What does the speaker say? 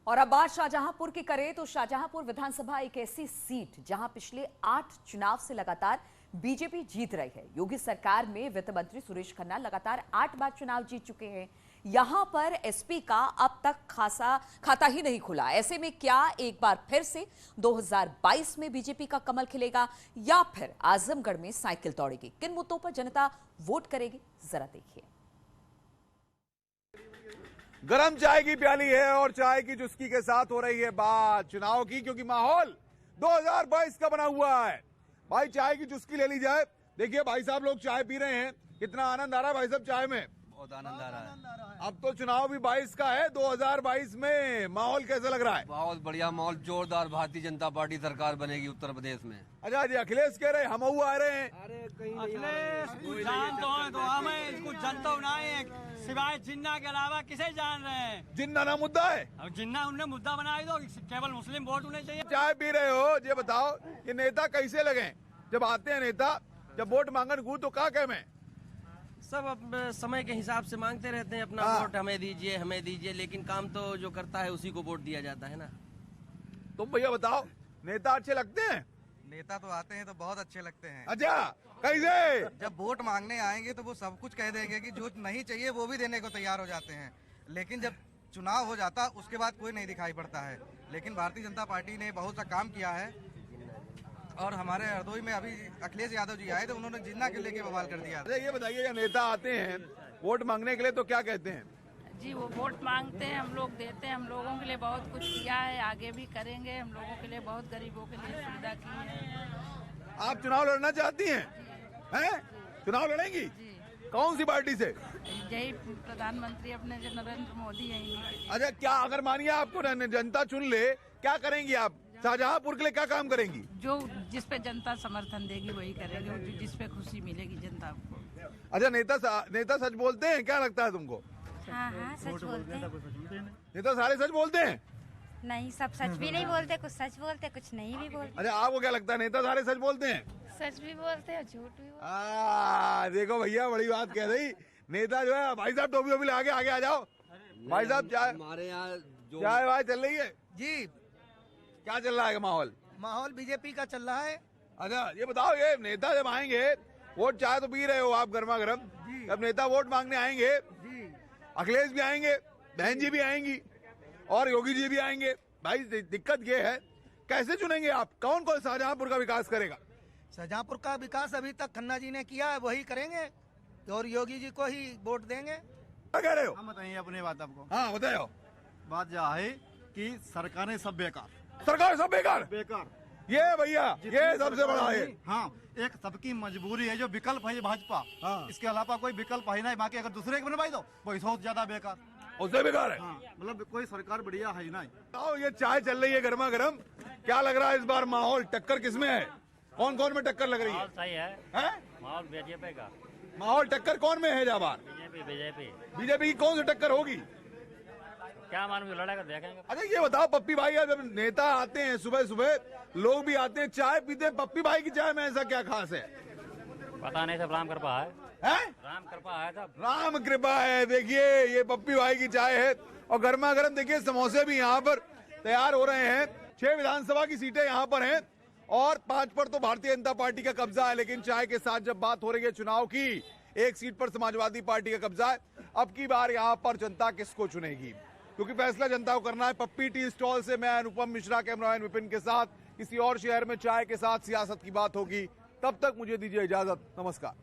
और अब बात शाहजहांपुर की करें तो शाहजहांपुर विधानसभा एक ऐसी सीट जहां पिछले 8 चुनाव से लगातार बीजेपी जीत रही है। योगी सरकार में वित्त मंत्री सुरेश खन्ना लगातार 8 बार चुनाव जीत चुके हैं। यहां पर एसपी का अब तक खाता ही नहीं खुला। ऐसे में क्या एक बार फिर से 2022 में बीजेपी का कमल खिलेगा या फिर आजमगढ़ में साइकिल दौड़ेगी? किन मुद्दों पर जनता वोट करेगी, जरा देखिए। गरम चाय की प्याली है और चाय की चुस्की के साथ हो रही है बात चुनाव की, क्योंकि माहौल 2022 का बना हुआ है। भाई चाय की चुस्की ले ली जाए। देखिए भाई साहब लोग चाय पी रहे हैं, कितना आनंद आ रहा है भाई साहब चाय में। बहुत आनंद आ रहा है। अब तो चुनाव भी 22 का है, 2022 में माहौल कैसा लग रहा है? बहुत बढ़िया माहौल, जोरदार भारतीय जनता पार्टी सरकार बनेगी उत्तर प्रदेश में। अच्छा जी, अखिलेश कह रहे हम आ रहे हैं। अखिलेश जान तो हमें इसको जनता बनाए, सिवाय जिन्ना के अलावा किसे जान रहे हैं? जिन्ना ना मुद्दा है। अब जिन्ना उन्हें मुद्दा बनाए दो, केवल मुस्लिम वोट होने चाहिए। चाय पी रहे हो, ये बताओ ये नेता कैसे लगे? जब आते हैं नेता, जब वोट मांगन को तो क्या कह मैं सब समय के हिसाब से मांगते रहते हैं अपना वोट, हमें दीजिए, लेकिन काम तो जो करता है उसी को वोट दिया जाता है ना। तुम भैया बताओ, नेता अच्छे लगते हैं? नेता तो आते हैं तो बहुत अच्छे लगते हैं। अच्छा, कैसे? जब वोट मांगने आएंगे तो वो सब कुछ कह देंगे कि जो नहीं चाहिए वो भी देने को तैयार हो जाते हैं, लेकिन जब चुनाव हो जाता उसके बाद कोई नहीं दिखाई पड़ता है। लेकिन भारतीय जनता पार्टी ने बहुत सा काम किया है और हमारे हरदोई में अभी अखिलेश यादव जी आए थे, उन्होंने जिन्ना के लेके बवाल कर दिया। ये बताइए, नेता आते हैं वोट मांगने के लिए तो क्या कहते हैं? जी वो वोट मांगते हैं, हम लोग देते हैं। हम लोगों के लिए बहुत कुछ किया है, आगे भी करेंगे। हम लोगों के लिए बहुत गरीबों के लिए सुविधा की है। आप चुनाव लड़ना चाहती हैं? हैं? चुनाव लड़ेंगी? कौन सी पार्टी से? यही प्रधानमंत्री अपने जो नरेंद्र मोदी है। अच्छा, क्या अगर मानिए आपको जनता चुन ले, क्या करेंगी आप? शाहजहांपुर के लिए क्या काम करेंगी? जो जिस पे जनता समर्थन देगी वही करेंगे, जिस पे खुशी मिलेगी जनता को। अच्छा, नेता सच बोलते हैं? क्या लगता है तुमको? हाँ सच बोलते हैं। नेता सारे सच बोलते हैं? नहीं, सब सच भी नहीं बोलते, कुछ सच बोलते, कुछ नहीं भी बोलते। अच्छा, आपको क्या लगता है नेता सारे सच बोलते हैं? सच भी बोलते हैं, झूठ भी बोलते। देखो भैया, बड़ी बात कह रही नेता जो है। भाई साहब टोपी आगे आ जाओ। भाई साहब चाय हमारे यहाँ चाय वाय चल रही है जी। क्या चल रहा है? माहौल बीजेपी का चल रहा है। अच्छा, ये बताओ, ये नेता जब आएंगे, वोट चाय तो पी रहे हो आप गर्मा गर्म, जब नेता वोट मांगने आएंगे, अखिलेश भी आएंगे, बहन जी भी आएंगी और योगी जी भी आएंगे। भाई दिक्कत ये है, कैसे चुनेंगे आप? कौन कौन शाहजहांपुर का विकास करेगा? शाहजहांपुर का विकास अभी तक खन्ना जी ने किया है, वही करेंगे और योगी जी को ही वोट देंगे। क्या कह रहे हो? हम बताइए अपनी बात आपको। हाँ बताओ। बात यह है कि सरकारें सब बेकार बेकार। ये भैया ये सबसे बड़ा है। हाँ, एक सबकी मजबूरी है, जो विकल्प है भाजपा। हाँ। इसके अलावा कोई विकल्प है नहीं। बाकी अगर दूसरे को बनवाई दो वो बहुत ज्यादा बेकार, उससे बेकार है। हाँ, मतलब कोई सरकार बढ़िया है नहीं। आओ, ये चाय चल रही है गर्मा गर्म, क्या लग रहा है इस बार माहौल? टक्कर किसमें है? कौन कौन में टक्कर लग रही है? सही है माहौल बीजेपी का। माहौल टक्कर कौन में है? जाबार बीजेपी की कौन सी टक्कर होगी? क्या मालूम, लड़ाई देखेंगे। अच्छा, ये बताओ पप्पी भाई, जब नेता आते हैं सुबह सुबह, लोग भी आते हैं, चाय पीते हैं, पप्पी भाई की चाय में ऐसा क्या खास है? पता नहीं, सब राम कृपा है। राम कृपा है, सब राम कृपा है। देखिए ये पप्पी भाई की चाय है और गर्मा गर्म। देखिए समोसे भी यहाँ पर तैयार हो रहे हैं। 6 विधानसभा की सीटें यहाँ पर हैं और 5 पर तो भारतीय जनता पार्टी का कब्जा है। लेकिन चाय के साथ जब बात हो रही है चुनाव की, 1 सीट पर समाजवादी पार्टी का कब्जा है। अब की बार यहाँ पर जनता किसको चुनेगी, क्योंकि फैसला जनता को करना है। पप्पी टी स्टॉल से मैं अनुपम मिश्रा, कैमरामैन विपिन के साथ किसी और शहर में चाय के साथ सियासत की बात होगी। तब तक मुझे दीजिए इजाजत। नमस्कार।